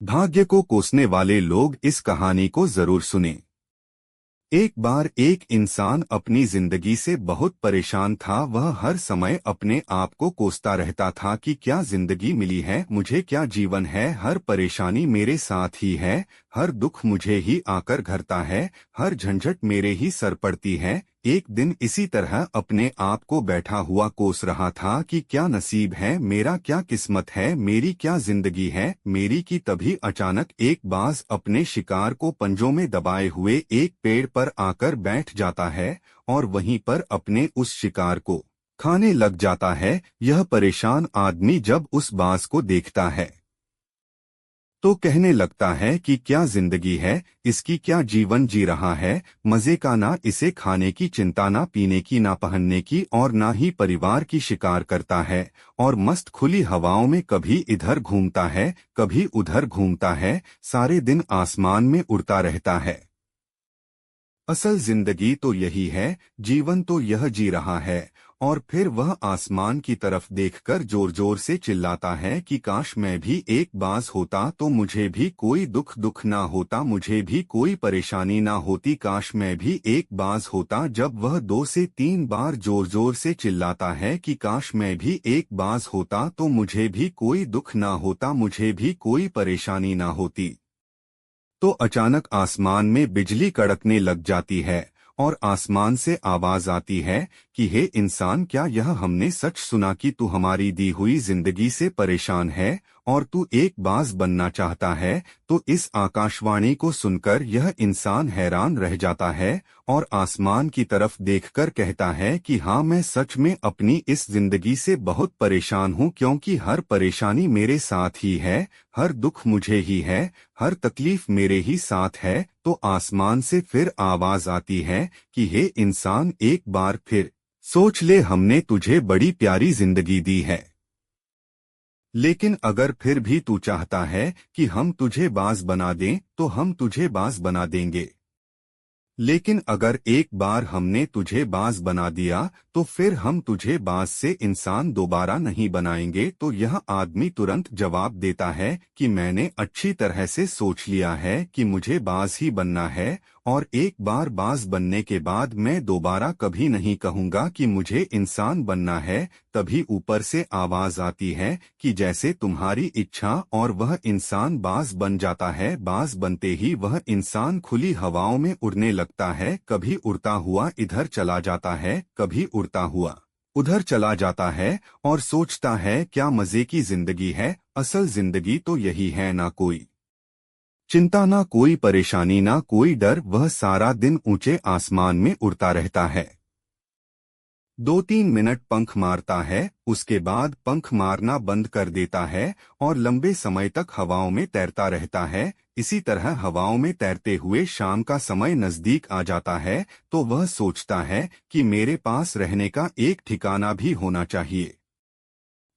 भाग्य को कोसने वाले लोग इस कहानी को जरूर सुनें। एक बार एक इंसान अपनी जिंदगी से बहुत परेशान था। वह हर समय अपने आप को कोसता रहता था कि क्या जिंदगी मिली है मुझे, क्या जीवन है, हर परेशानी मेरे साथ ही है, हर दुख मुझे ही आकर घरता है, हर झंझट मेरे ही सर पड़ती है। एक दिन इसी तरह अपने आप को बैठा हुआ कोस रहा था कि क्या नसीब है मेरा, क्या किस्मत है मेरी, क्या जिंदगी है मेरी कि तभी अचानक एक बाज अपने शिकार को पंजों में दबाए हुए एक पेड़ पर आकर बैठ जाता है और वहीं पर अपने उस शिकार को खाने लग जाता है। यह परेशान आदमी जब उस बाज को देखता है तो कहने लगता है कि क्या जिंदगी है इसकी, क्या जीवन जी रहा है, मजे का, ना इसे खाने की चिंता, ना पीने की, ना पहनने की और ना ही परिवार की शिकार करता है और मस्त खुली हवाओं में कभी इधर घूमता है कभी उधर घूमता है, सारे दिन आसमान में उड़ता रहता है। असल जिंदगी तो यही है, जीवन तो यह जी रहा है। और फिर वह आसमान की तरफ देखकर जोर जोर से चिल्लाता है कि काश मैं भी एक बाज होता तो मुझे भी कोई दुख ना होता, मुझे भी कोई परेशानी ना होती, काश मैं भी एक बाज होता। जब वह 2 से 3 बार जोर जोर से चिल्लाता है कि काश मैं भी एक बाज होता तो मुझे भी कोई दुख ना होता, मुझे भी कोई परेशानी ना होती, तो अचानक आसमान में बिजली कड़कने लग जाती है और आसमान से आवाज आती है कि हे इंसान, क्या यह हमने सच सुना कि तू हमारी दी हुई जिंदगी से परेशान है और तू एक बाज बनना चाहता है। तो इस आकाशवाणी को सुनकर यह इंसान हैरान रह जाता है और आसमान की तरफ देखकर कहता है कि हाँ, मैं सच में अपनी इस जिंदगी से बहुत परेशान हूँ, क्योंकि हर परेशानी मेरे साथ ही है, हर दुख मुझे ही है, हर तकलीफ मेरे ही साथ है। तो आसमान से फिर आवाज आती है कि हे इंसान, एक बार फिर सोच ले, हमने तुझे बड़ी प्यारी जिंदगी दी है, लेकिन अगर फिर भी तू चाहता है कि हम तुझे बाज बना दें तो हम तुझे बाज बना देंगे, लेकिन अगर एक बार हमने तुझे बाज बना दिया तो फिर हम तुझे बाज से इंसान दोबारा नहीं बनाएंगे। तो यह आदमी तुरंत जवाब देता है कि मैंने अच्छी तरह से सोच लिया है कि मुझे बाज ही बनना है और एक बार बाज बनने के बाद मैं दोबारा कभी नहीं कहूंगा कि मुझे इंसान बनना है। तभी ऊपर से आवाज आती है कि जैसे तुम्हारी इच्छा, और वह इंसान बाज बन जाता है। बाज बनते ही वह इंसान खुली हवाओं में उड़ने लगता है, कभी उड़ता हुआ इधर चला जाता है कभी उड़ता हुआ उधर चला जाता है और सोचता है क्या मजे की जिंदगी है, असल जिंदगी तो यही है, ना कोई चिंता, ना कोई परेशानी, ना कोई डर, वह सारा दिन ऊंचे आसमान में उड़ता रहता है। 2-3 मिनट पंख मारता है, उसके बाद पंख मारना बंद कर देता है और लंबे समय तक हवाओं में तैरता रहता है। इसी तरह हवाओं में तैरते हुए शाम का समय नजदीक आ जाता है तो वह सोचता है कि मेरे पास रहने का एक ठिकाना भी होना चाहिए,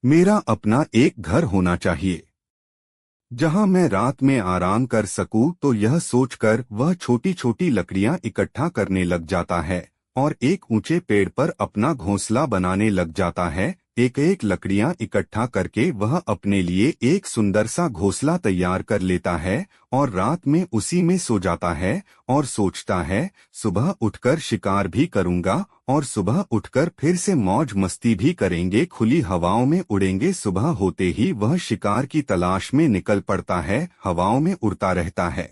मेरा अपना एक घर होना चाहिए जहां मैं रात में आराम कर सकूं। तो यह सोचकर वह छोटी छोटी लकड़ियां इकट्ठा करने लग जाता है और एक ऊंचे पेड़ पर अपना घोंसला बनाने लग जाता है। एक एक लकड़ियां इकट्ठा करके वह अपने लिए एक सुंदर सा घोंसला तैयार कर लेता है और रात में उसी में सो जाता है और सोचता है सुबह उठकर शिकार भी करूंगा और सुबह उठकर फिर से मौज मस्ती भी करेंगे, खुली हवाओं में उड़ेंगे। सुबह होते ही वह शिकार की तलाश में निकल पड़ता है, हवाओं में उड़ता रहता है।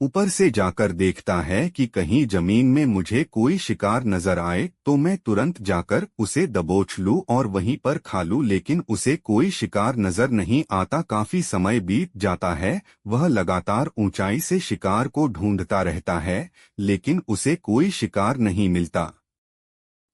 ऊपर से जाकर देखता है कि कहीं जमीन में मुझे कोई शिकार नजर आए तो मैं तुरंत जाकर उसे दबोच लूं और वहीं पर खा लूं, लेकिन उसे कोई शिकार नजर नहीं आता। काफी समय बीत जाता है, वह लगातार ऊंचाई से शिकार को ढूंढता रहता है लेकिन उसे कोई शिकार नहीं मिलता।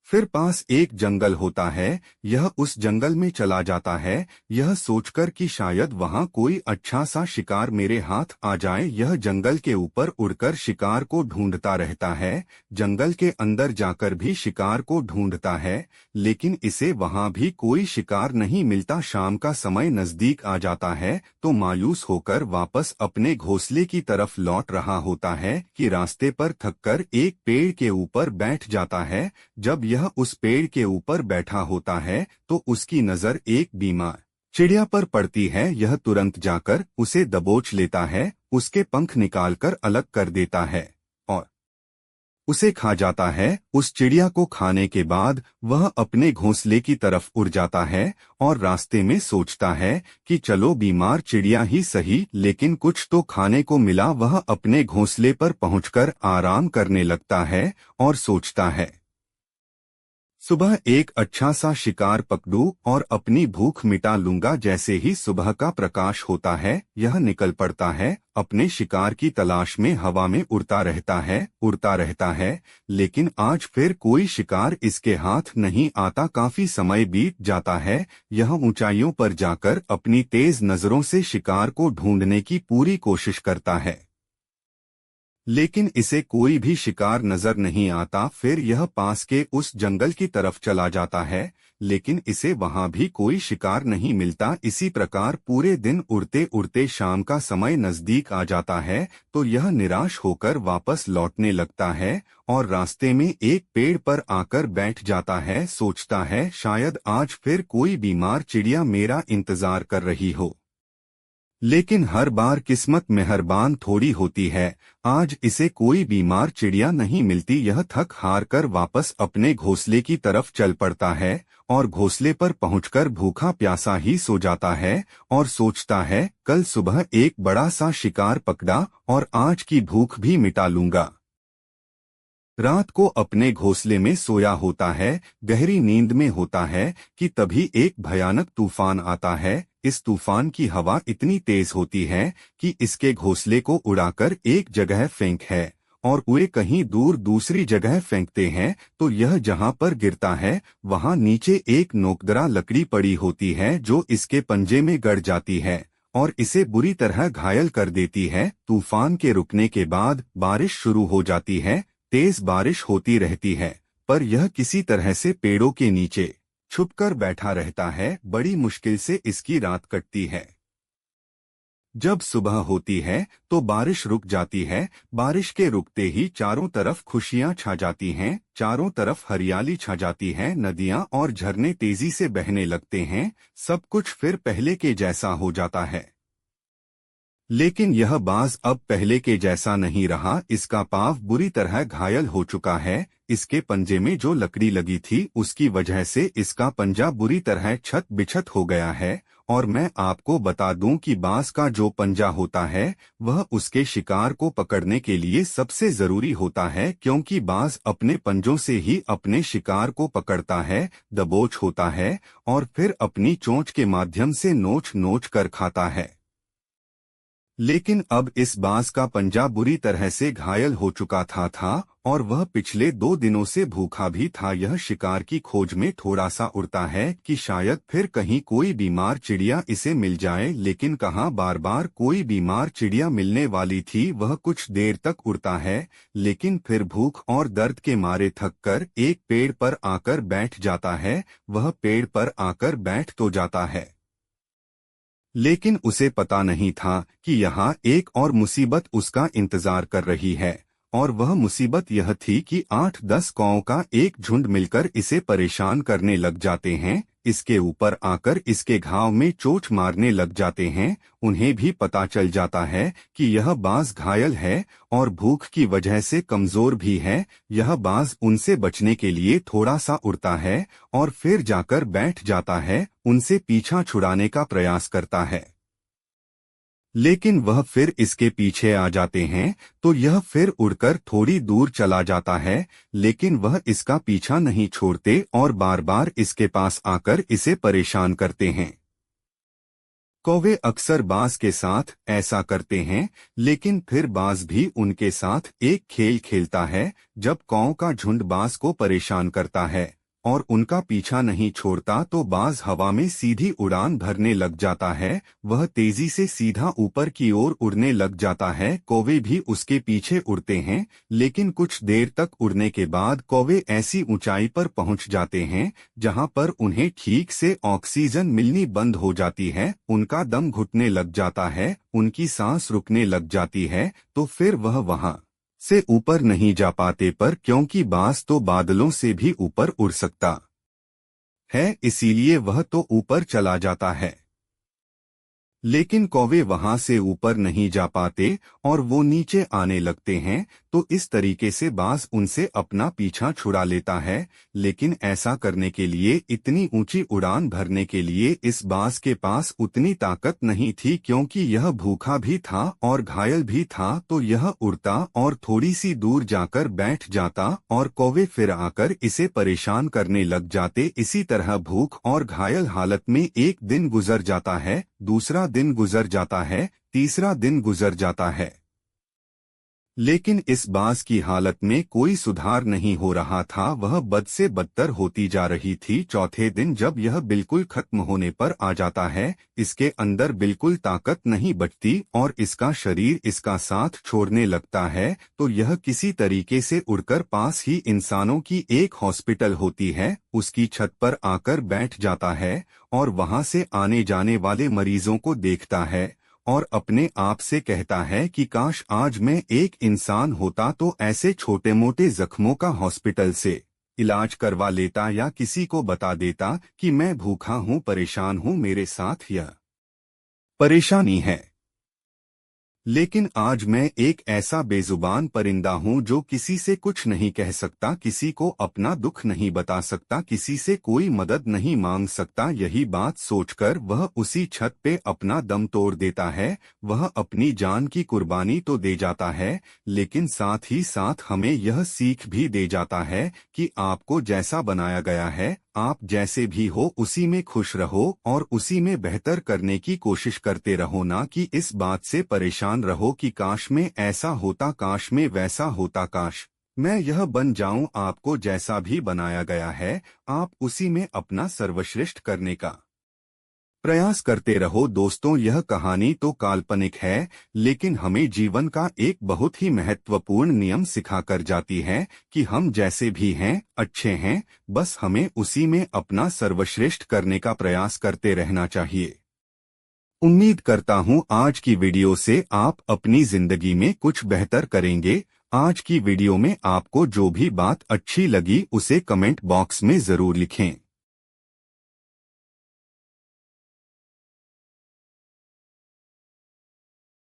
फिर पास एक जंगल होता है, यह उस जंगल में चला जाता है, यह सोचकर कि शायद वहां कोई अच्छा सा शिकार मेरे हाथ आ जाए। यह जंगल के ऊपर उड़कर शिकार को ढूंढता रहता है, जंगल के अंदर जाकर भी शिकार को ढूंढता है लेकिन इसे वहां भी कोई शिकार नहीं मिलता। शाम का समय नजदीक आ जाता है तो मायूस होकर वापस अपने घोंसले की तरफ लौट रहा होता है कि रास्ते पर थककर एक पेड़ के ऊपर बैठ जाता है। जब यह उस पेड़ के ऊपर बैठा होता है तो उसकी नजर एक बीमार चिड़िया पर पड़ती है, यह तुरंत जाकर उसे दबोच लेता है, उसके पंख निकालकर अलग कर देता है और उसे खा जाता है। उस चिड़िया को खाने के बाद वह अपने घोंसले की तरफ उड़ जाता है और रास्ते में सोचता है कि चलो बीमार चिड़िया ही सही, लेकिन कुछ तो खाने को मिला। वह अपने घोंसले पर पहुंचकर आराम करने लगता है और सोचता है सुबह एक अच्छा सा शिकार पकड़ूं और अपनी भूख मिटा लूंगा। जैसे ही सुबह का प्रकाश होता है, यह निकल पड़ता है अपने शिकार की तलाश में। हवा में उड़ता रहता है, लेकिन आज फिर कोई शिकार इसके हाथ नहीं आता। काफी समय बीत जाता है। यह ऊंचाइयों पर जाकर अपनी तेज नजरों से शिकार को ढूंढने की पूरी कोशिश करता है, लेकिन इसे कोई भी शिकार नजर नहीं आता। फिर यह पास के उस जंगल की तरफ चला जाता है, लेकिन इसे वहां भी कोई शिकार नहीं मिलता। इसी प्रकार पूरे दिन उड़ते उड़ते शाम का समय नजदीक आ जाता है, तो यह निराश होकर वापस लौटने लगता है और रास्ते में एक पेड़ पर आकर बैठ जाता है। सोचता है शायद आज फिर कोई बीमार चिड़िया मेरा इंतजार कर रही हो, लेकिन हर बार किस्मत मेहरबान थोड़ी होती है। आज इसे कोई बीमार चिड़िया नहीं मिलती। यह थक हार कर वापस अपने घोंसले की तरफ चल पड़ता है और घोंसले पर पहुंचकर भूखा प्यासा ही सो जाता है और सोचता है कल सुबह एक बड़ा सा शिकार पकड़ा और आज की भूख भी मिटा लूंगा। रात को अपने घोंसले में सोया होता है, गहरी नींद में होता है कि तभी एक भयानक तूफान आता है। इस तूफान की हवा इतनी तेज होती है कि इसके घोंसले को उड़ाकर एक जगह फेंक है और वे कहीं दूर दूसरी जगह फेंकते हैं, तो यह जहां पर गिरता है वहां नीचे एक नोकदरा लकड़ी पड़ी होती है जो इसके पंजे में गड़ जाती है और इसे बुरी तरह घायल कर देती है। तूफान के रुकने के बाद बारिश शुरू हो जाती है। तेज बारिश होती रहती है, पर यह किसी तरह से पेड़ों के नीचे छुपकर बैठा रहता है। बड़ी मुश्किल से इसकी रात कटती है। जब सुबह होती है तो बारिश रुक जाती है। बारिश के रुकते ही चारों तरफ खुशियां छा जाती हैं, चारों तरफ हरियाली छा जाती है। नदियां और झरने तेजी से बहने लगते हैं। सब कुछ फिर पहले के जैसा हो जाता है, लेकिन यह बाज अब पहले के जैसा नहीं रहा। इसका पाँव बुरी तरह घायल हो चुका है। इसके पंजे में जो लकड़ी लगी थी उसकी वजह से इसका पंजा बुरी तरह छत बिछत हो गया है। और मैं आपको बता दूं कि बाज का जो पंजा होता है वह उसके शिकार को पकड़ने के लिए सबसे जरूरी होता है, क्योंकि बाज अपने पंजों से ही अपने शिकार को पकड़ता है, दबोच होता है और फिर अपनी चोंच के माध्यम से नोच नोच कर खाता है। लेकिन अब इस बाज का पंजा बुरी तरह से घायल हो चुका था और वह पिछले 2 दिनों से भूखा भी था। यह शिकार की खोज में थोड़ा सा उड़ता है कि शायद फिर कहीं कोई बीमार चिड़िया इसे मिल जाए, लेकिन कहाँ बार बार कोई बीमार चिड़िया मिलने वाली थी। वह कुछ देर तक उड़ता है, लेकिन फिर भूख और दर्द के मारे थक कर एक पेड़ पर आकर बैठ जाता है। वह पेड़ पर आकर बैठ तो जाता है, लेकिन उसे पता नहीं था कि यहाँ एक और मुसीबत उसका इंतजार कर रही है। और वह मुसीबत यह थी कि 8-10 कौओं का एक झुंड मिलकर इसे परेशान करने लग जाते हैं। इसके ऊपर आकर इसके घाव में चोट मारने लग जाते हैं। उन्हें भी पता चल जाता है कि यह बाज घायल है और भूख की वजह से कमजोर भी है। यह बाज उनसे बचने के लिए थोड़ा सा उड़ता है और फिर जाकर बैठ जाता है, उनसे पीछा छुड़ाने का प्रयास करता है, लेकिन वह फिर इसके पीछे आ जाते हैं। तो यह फिर उड़कर थोड़ी दूर चला जाता है, लेकिन वह इसका पीछा नहीं छोड़ते और बार बार इसके पास आकर इसे परेशान करते हैं। कौवे अक्सर बाज के साथ ऐसा करते हैं, लेकिन फिर बाज भी उनके साथ एक खेल खेलता है। जब कौओं का झुंड बाज को परेशान करता है और उनका पीछा नहीं छोड़ता, तो बाज हवा में सीधी उड़ान भरने लग जाता है। वह तेजी से सीधा ऊपर की ओर उड़ने लग जाता है। कौवे भी उसके पीछे उड़ते हैं, लेकिन कुछ देर तक उड़ने के बाद कौवे ऐसी ऊंचाई पर पहुंच जाते हैं जहां पर उन्हें ठीक से ऑक्सीजन मिलनी बंद हो जाती है। उनका दम घुटने लग जाता है, उनकी सांस रुकने लग जाती है। तो फिर वह वहां से ऊपर नहीं जा पाते, पर क्योंकि बाज तो बादलों से भी ऊपर उड़ सकता है, इसीलिए वह तो ऊपर चला जाता है। लेकिन कौवे वहां से ऊपर नहीं जा पाते और वो नीचे आने लगते हैं। तो इस तरीके से बाज उनसे अपना पीछा छुड़ा लेता है। लेकिन ऐसा करने के लिए, इतनी ऊंची उड़ान भरने के लिए इस बाज के पास उतनी ताकत नहीं थी, क्योंकि यह भूखा भी था और घायल भी था। तो यह उड़ता और थोड़ी सी दूर जाकर बैठ जाता और कौवे फिर आकर इसे परेशान करने लग जाते। इसी तरह भूख और घायल हालत में एक दिन गुजर जाता है, दूसरा दिन गुजर जाता है, तीसरा दिन गुजर जाता है, लेकिन इस बाज की हालत में कोई सुधार नहीं हो रहा था। वह बद से बदतर होती जा रही थी। चौथे दिन जब यह बिल्कुल खत्म होने पर आ जाता है, इसके अंदर बिल्कुल ताकत नहीं बचती और इसका शरीर इसका साथ छोड़ने लगता है। तो यह किसी तरीके से उड़कर पास ही इंसानों की एक हॉस्पिटल होती है, उसकी छत पर आकर बैठ जाता है और वहां से आने जाने वाले मरीजों को देखता है और अपने आप से कहता है कि काश आज मैं एक इंसान होता तो ऐसे छोटे मोटे जख्मों का हॉस्पिटल से इलाज करवा लेता या किसी को बता देता कि मैं भूखा हूँ, परेशान हूँ, मेरे साथ यह परेशानी है। लेकिन आज मैं एक ऐसा बेजुबान परिंदा हूँ जो किसी से कुछ नहीं कह सकता, किसी को अपना दुख नहीं बता सकता, किसी से कोई मदद नहीं मांग सकता। यही बात सोचकर वह उसी छत पे अपना दम तोड़ देता है। वह अपनी जान की कुर्बानी तो दे जाता है, लेकिन साथ ही साथ हमें यह सीख भी दे जाता है कि आपको जैसा बनाया गया है, आप जैसे भी हो उसी में खुश रहो और उसी में बेहतर करने की कोशिश करते रहो, ना कि इस बात से परेशान रहो कि काश में ऐसा होता, काश में वैसा होता, काश मैं यह बन जाऊं। आपको जैसा भी बनाया गया है, आप उसी में अपना सर्वश्रेष्ठ करने का प्रयास करते रहो। दोस्तों, यह कहानी तो काल्पनिक है, लेकिन हमें जीवन का एक बहुत ही महत्वपूर्ण नियम सिखा कर जाती है कि हम जैसे भी हैं, अच्छे हैं, बस हमें उसी में अपना सर्वश्रेष्ठ करने का प्रयास करते रहना चाहिए। उम्मीद करता हूँ आज की वीडियो से आप अपनी जिंदगी में कुछ बेहतर करेंगे। आज की वीडियो में आपको जो भी बात अच्छी लगी उसे कमेंट बॉक्स में जरूर लिखें।